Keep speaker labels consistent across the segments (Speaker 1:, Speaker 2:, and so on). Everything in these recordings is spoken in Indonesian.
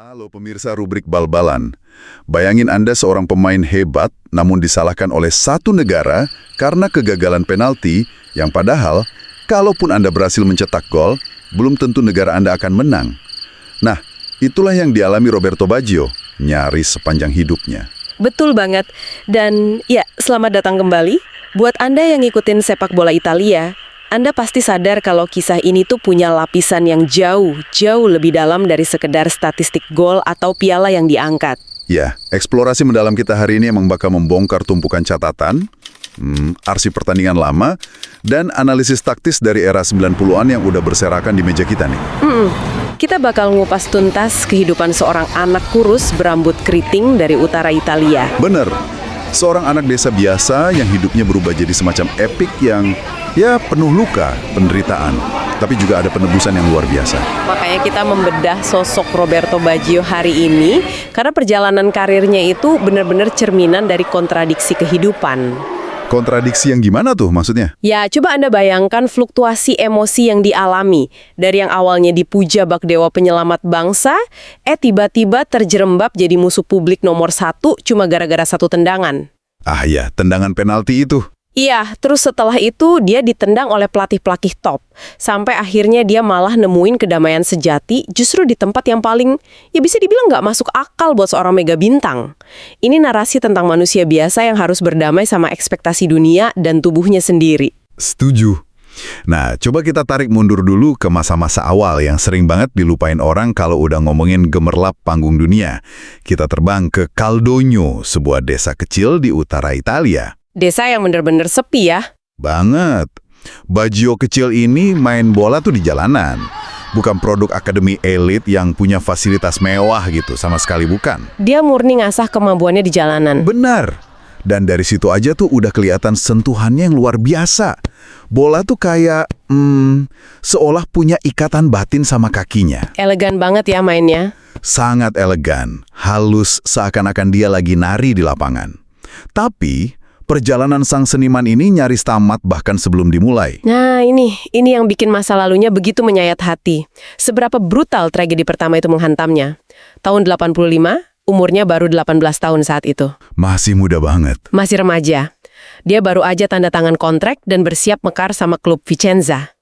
Speaker 1: Halo pemirsa rubrik bal-balan. Bayangin Anda seorang pemain hebat namun disalahkan oleh satu negara karena kegagalan penalti yang padahal kalaupun Anda berhasil mencetak gol, belum tentu negara Anda akan menang. Nah, itulah yang dialami Roberto Baggio, nyaris sepanjang hidupnya.
Speaker 2: Betul banget. Dan ya, selamat datang kembali. Buat Anda yang ngikutin sepak bola Italia, Anda pasti sadar kalau kisah ini tuh punya lapisan yang jauh lebih dalam dari sekedar statistik gol atau piala yang diangkat.
Speaker 1: Ya, eksplorasi mendalam kita hari ini emang bakal membongkar tumpukan catatan, arsip pertandingan lama, dan analisis taktis dari era 90-an yang udah berserakan di meja kita nih.
Speaker 2: Kita bakal ngupas tuntas kehidupan seorang anak kurus berambut keriting dari utara Italia.
Speaker 1: Bener, seorang anak desa biasa yang hidupnya berubah jadi semacam epik yang penuh luka, penderitaan, tapi juga ada penebusan yang luar biasa.
Speaker 2: Makanya kita membedah sosok Roberto Baggio hari ini, karena perjalanan karirnya itu benar-benar cerminan dari kontradiksi kehidupan.
Speaker 1: Kontradiksi yang gimana tuh maksudnya?
Speaker 2: Ya, coba Anda bayangkan fluktuasi emosi yang dialami. Dari yang awalnya dipuja bak dewa penyelamat bangsa, tiba-tiba terjerembab jadi musuh publik nomor 1 cuma gara-gara satu tendangan.
Speaker 1: Ah ya, tendangan penalti itu.
Speaker 2: Iya, terus setelah itu dia ditendang oleh pelatih-pelatih top. Sampai akhirnya dia malah nemuin kedamaian sejati justru di tempat yang paling, ya bisa dibilang nggak masuk akal buat seorang mega bintang. Ini narasi tentang manusia biasa yang harus berdamai sama ekspektasi dunia dan tubuhnya sendiri.
Speaker 1: Setuju. Nah, coba kita tarik mundur dulu ke masa-masa awal yang sering banget dilupain orang kalau udah ngomongin gemerlap panggung dunia. Kita terbang ke Caldogno, sebuah desa kecil di utara Italia.
Speaker 2: Desa yang bener-bener sepi ya.
Speaker 1: Banget. Baggio kecil ini main bola tuh di jalanan. Bukan produk akademi elit yang punya fasilitas mewah gitu, sama sekali bukan.
Speaker 2: Dia murni ngasah kemampuannya di jalanan.
Speaker 1: Benar. Dan dari situ aja tuh udah kelihatan sentuhannya yang luar biasa. Bola tuh kayak, seolah punya ikatan batin sama kakinya.
Speaker 2: Elegan banget ya mainnya.
Speaker 1: Sangat elegan, halus seakan-akan dia lagi nari di lapangan. Tapi perjalanan sang seniman ini nyaris tamat bahkan sebelum dimulai.
Speaker 2: Nah ini yang bikin masa lalunya begitu menyayat hati. Seberapa brutal tragedi pertama itu menghantamnya. Tahun 85, umurnya baru 18 tahun saat itu.
Speaker 1: Masih muda banget.
Speaker 2: Masih remaja. Dia baru aja tanda tangan kontrak dan bersiap mekar sama klub Vicenza.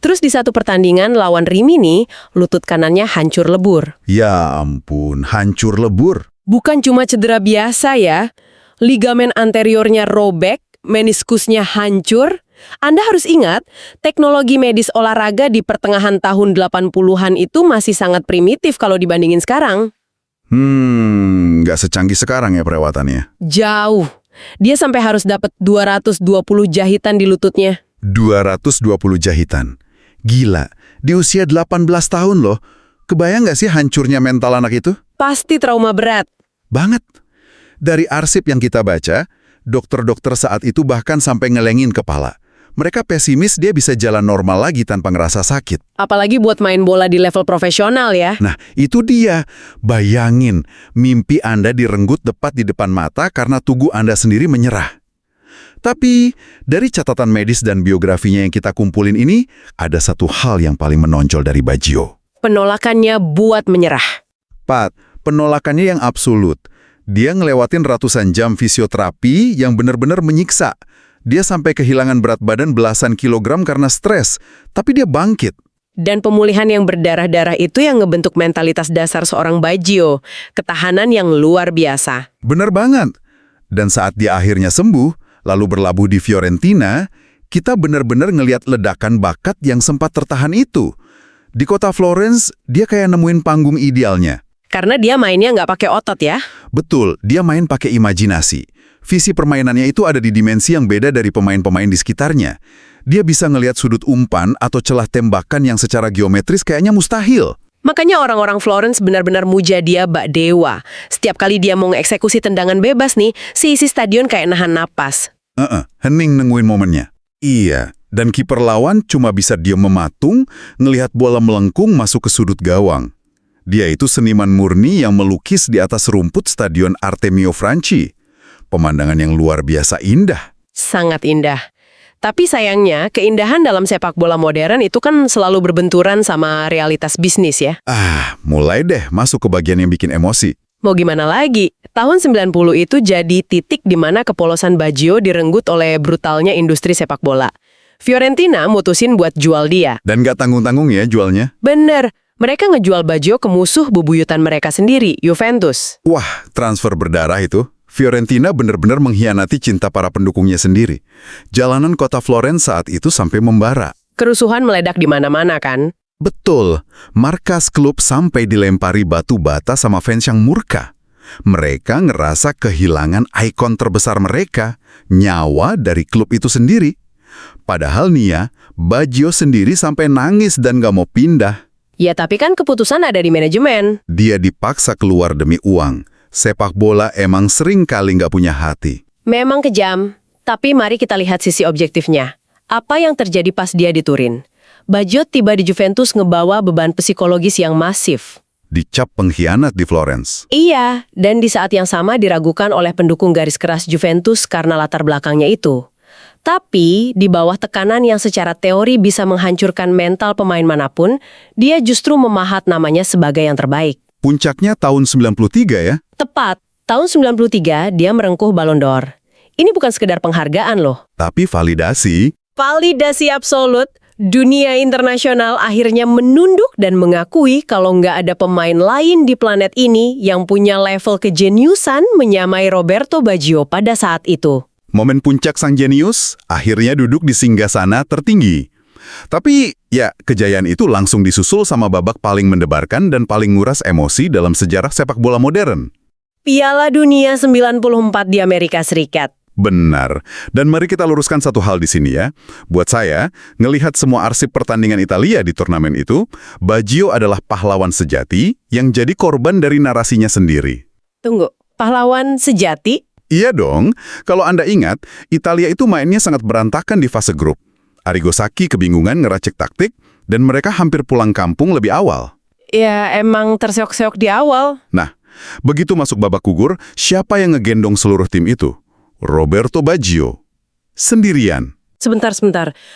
Speaker 2: Terus di satu pertandingan lawan Rimini, lutut kanannya hancur lebur.
Speaker 1: Ya ampun, hancur lebur.
Speaker 2: Bukan cuma cedera biasa ya. Ligamen anteriornya robek, meniskusnya hancur. Anda harus ingat, teknologi medis olahraga di pertengahan tahun 80-an itu masih sangat primitif kalau dibandingin sekarang.
Speaker 1: Nggak secanggih sekarang ya perawatannya.
Speaker 2: Jauh. Dia sampai harus dapat 220 jahitan di lututnya.
Speaker 1: 220 jahitan. Gila, di usia 18 tahun loh. Kebayang nggak sih hancurnya mental anak itu?
Speaker 2: Pasti trauma berat.
Speaker 1: Banget. Dari arsip yang kita baca, dokter-dokter saat itu bahkan sampai ngelengin kepala. Mereka pesimis dia bisa jalan normal lagi tanpa ngerasa sakit.
Speaker 2: Apalagi buat main bola di level profesional ya.
Speaker 1: Nah, itu dia. Bayangin, mimpi Anda direnggut tepat di depan mata karena tubuh Anda sendiri menyerah. Tapi, dari catatan medis dan biografinya yang kita kumpulin ini, ada satu hal yang paling menonjol dari Baggio.
Speaker 2: Penolakannya buat menyerah.
Speaker 1: Pat, penolakannya yang absolut. Dia ngelewatin ratusan jam fisioterapi yang benar-benar menyiksa. Dia sampai kehilangan berat badan belasan kilogram karena stres, tapi dia bangkit.
Speaker 2: Dan pemulihan yang berdarah-darah itu yang ngebentuk mentalitas dasar seorang Baggio. Ketahanan yang luar biasa.
Speaker 1: Bener banget. Dan saat dia akhirnya sembuh, lalu berlabuh di Fiorentina, kita benar-benar ngelihat ledakan bakat yang sempat tertahan itu. Di kota Florence, dia kayak nemuin panggung idealnya.
Speaker 2: Karena dia mainnya nggak pakai otot ya.
Speaker 1: Betul, dia main pakai imajinasi. Visi permainannya itu ada di dimensi yang beda dari pemain-pemain di sekitarnya. Dia bisa ngelihat sudut umpan atau celah tembakan yang secara geometris kayaknya mustahil.
Speaker 2: Makanya orang-orang Florence benar-benar muja dia bak dewa. Setiap kali dia mau ngeksekusi tendangan bebas nih, si isi stadion kayak nahan napas.
Speaker 1: Hening nungguin momennya. Iya, dan kiper lawan cuma bisa diam mematung, ngelihat bola melengkung masuk ke sudut gawang. Dia itu seniman murni yang melukis di atas rumput Stadion Artemio Franchi. Pemandangan yang luar biasa indah.
Speaker 2: Sangat indah. Tapi sayangnya, keindahan dalam sepak bola modern itu kan selalu berbenturan sama realitas bisnis ya.
Speaker 1: Mulai deh masuk ke bagian yang bikin emosi.
Speaker 2: Mau gimana lagi? Tahun 90 itu jadi titik di mana kepolosan Baggio direnggut oleh brutalnya industri sepak bola. Fiorentina mutusin buat jual dia.
Speaker 1: Dan gak tanggung-tanggung ya jualnya.
Speaker 2: Bener, mereka ngejual Baggio ke musuh bebuyutan mereka sendiri, Juventus.
Speaker 1: Wah, transfer berdarah itu. Fiorentina benar-benar mengkhianati cinta para pendukungnya sendiri. Jalanan kota Florence saat itu sampai membara.
Speaker 2: Kerusuhan meledak di mana-mana kan?
Speaker 1: Betul, markas klub sampai dilempari batu bata sama fans yang murka. Mereka ngerasa kehilangan ikon terbesar mereka, nyawa dari klub itu sendiri. Padahal Nia, Baggio sendiri sampai nangis dan gak mau pindah.
Speaker 2: Ya tapi kan keputusan ada di manajemen.
Speaker 1: Dia dipaksa keluar demi uang. Sepak bola emang sering kali nggak punya hati.
Speaker 2: Memang kejam, tapi mari kita lihat sisi objektifnya. Apa yang terjadi pas dia di Turin? Baggio tiba di Juventus ngebawa beban psikologis yang masif.
Speaker 1: Dicap pengkhianat di Florence.
Speaker 2: Iya, dan di saat yang sama diragukan oleh pendukung garis keras Juventus karena latar belakangnya itu. Tapi, di bawah tekanan yang secara teori bisa menghancurkan mental pemain manapun, dia justru memahat namanya sebagai yang terbaik.
Speaker 1: Puncaknya tahun 93 ya?
Speaker 2: Tepat, tahun 93 dia merengkuh Ballon d'Or. Ini bukan sekedar penghargaan loh.
Speaker 1: Tapi validasi.
Speaker 2: Validasi absolut, dunia internasional akhirnya menunduk dan mengakui kalau nggak ada pemain lain di planet ini yang punya level kejeniusan menyamai Roberto Baggio pada saat itu.
Speaker 1: Momen puncak sang jenius akhirnya duduk di singgasana tertinggi. Tapi ya, kejayaan itu langsung disusul sama babak paling mendebarkan dan paling nguras emosi dalam sejarah sepak bola modern.
Speaker 2: Piala Dunia 94 di Amerika Serikat.
Speaker 1: Benar. Dan mari kita luruskan satu hal di sini ya. Buat saya, ngelihat semua arsip pertandingan Italia di turnamen itu, Baggio adalah pahlawan sejati yang jadi korban dari narasinya sendiri.
Speaker 2: Tunggu, pahlawan sejati?
Speaker 1: Iya dong. Kalau Anda ingat, Italia itu mainnya sangat berantakan di fase grup. Arrigo Sacchi kebingungan ngeracik taktik, dan mereka hampir pulang kampung lebih awal.
Speaker 2: Ya, emang terseok-seok di awal.
Speaker 1: Nah, begitu masuk babak gugur, siapa yang ngegendong seluruh tim itu? Roberto Baggio. Sendirian.
Speaker 2: Sebentar.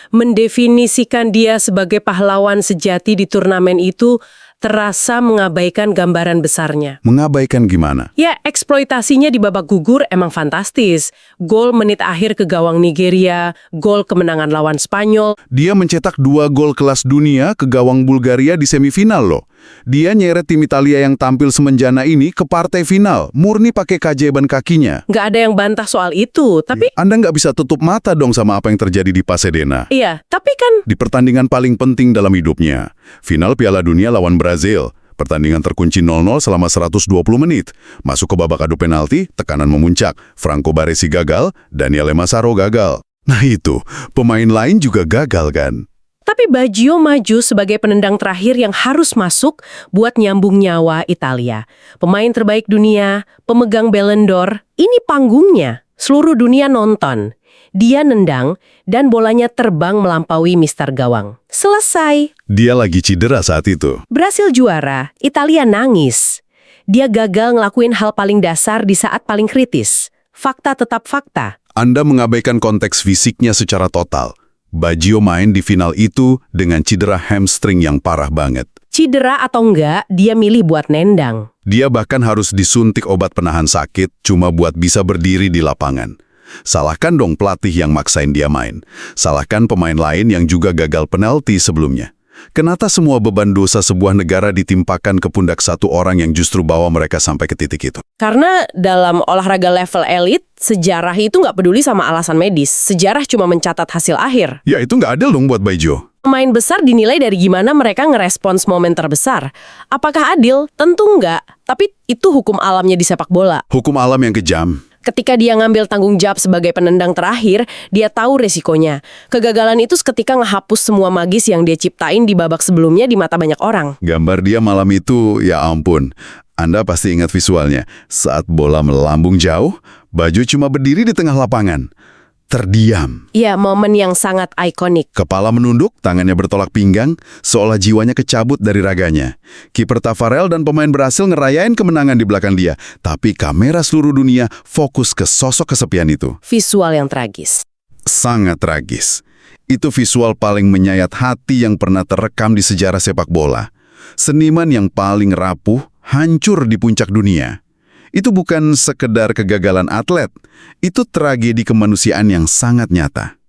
Speaker 2: Mendefinisikan dia sebagai pahlawan sejati di turnamen itu terasa mengabaikan gambaran besarnya.
Speaker 1: Mengabaikan gimana?
Speaker 2: Ya, eksploitasinya di babak gugur emang fantastis. Gol menit akhir ke gawang Nigeria, gol kemenangan lawan Spanyol.
Speaker 1: Dia mencetak 2 gol kelas dunia ke gawang Bulgaria di semifinal loh. Dia nyeret tim Italia yang tampil semenjana ini ke partai final, murni pakai keajaiban kakinya.
Speaker 2: Nggak ada yang bantah soal itu, tapi...
Speaker 1: Anda nggak bisa tutup mata dong sama apa yang terjadi di Pasadena.
Speaker 2: Iya, tapi kan...
Speaker 1: Di pertandingan paling penting dalam hidupnya, final Piala Dunia lawan Brazil. Pertandingan terkunci 0-0 selama 120 menit. Masuk ke babak adu penalti, tekanan memuncak. Franco Baresi gagal, Daniele Massaro gagal. Nah itu, pemain lain juga gagal kan?
Speaker 2: Tapi Baggio maju sebagai penendang terakhir yang harus masuk buat nyambung nyawa Italia. Pemain terbaik dunia, pemegang Ballon d'Or, ini panggungnya. Seluruh dunia nonton. Dia nendang dan bolanya terbang melampaui mister gawang. Selesai.
Speaker 1: Dia lagi cedera saat itu.
Speaker 2: Brasil juara, Italia nangis. Dia gagal ngelakuin hal paling dasar di saat paling kritis. Fakta tetap fakta.
Speaker 1: Anda mengabaikan konteks fisiknya secara total. Baggio main di final itu dengan cedera hamstring yang parah banget.
Speaker 2: Cedera atau enggak, dia milih buat nendang.
Speaker 1: Dia bahkan harus disuntik obat penahan sakit cuma buat bisa berdiri di lapangan. Salahkan dong pelatih yang maksain dia main. Salahkan pemain lain yang juga gagal penalti sebelumnya. Kenapa semua beban dosa sebuah negara ditimpakan ke pundak satu orang yang justru bawa mereka sampai ke titik itu?
Speaker 2: Karena dalam olahraga level elit, sejarah itu nggak peduli sama alasan medis. Sejarah cuma mencatat hasil akhir.
Speaker 1: Ya itu nggak adil dong buat Baggio.
Speaker 2: Pemain besar dinilai dari gimana mereka ngerespons momen terbesar. Apakah adil? Tentu nggak. Tapi itu hukum alamnya di sepak bola.
Speaker 1: Hukum alam yang kejam.
Speaker 2: Ketika dia ngambil tanggung jawab sebagai penendang terakhir, dia tahu resikonya. Kegagalan itu seketika ngehapus semua magis yang dia ciptain di babak sebelumnya di mata banyak orang.
Speaker 1: Gambar dia malam itu, ya ampun. Anda pasti ingat visualnya. Saat bola melambung jauh, Baggio cuma berdiri di tengah lapangan. Terdiam.
Speaker 2: Iya, momen yang sangat ikonik.
Speaker 1: Kepala menunduk, tangannya bertolak pinggang, seolah jiwanya kecabut dari raganya. Kiper Tafarel dan pemain berhasil ngerayain kemenangan di belakang dia, tapi kamera seluruh dunia fokus ke sosok kesepian itu.
Speaker 2: Visual yang tragis.
Speaker 1: Sangat tragis. Itu visual paling menyayat hati yang pernah terekam di sejarah sepak bola. Seniman yang paling rapuh, hancur di puncak dunia. Itu bukan sekedar kegagalan atlet, itu tragedi kemanusiaan yang sangat nyata.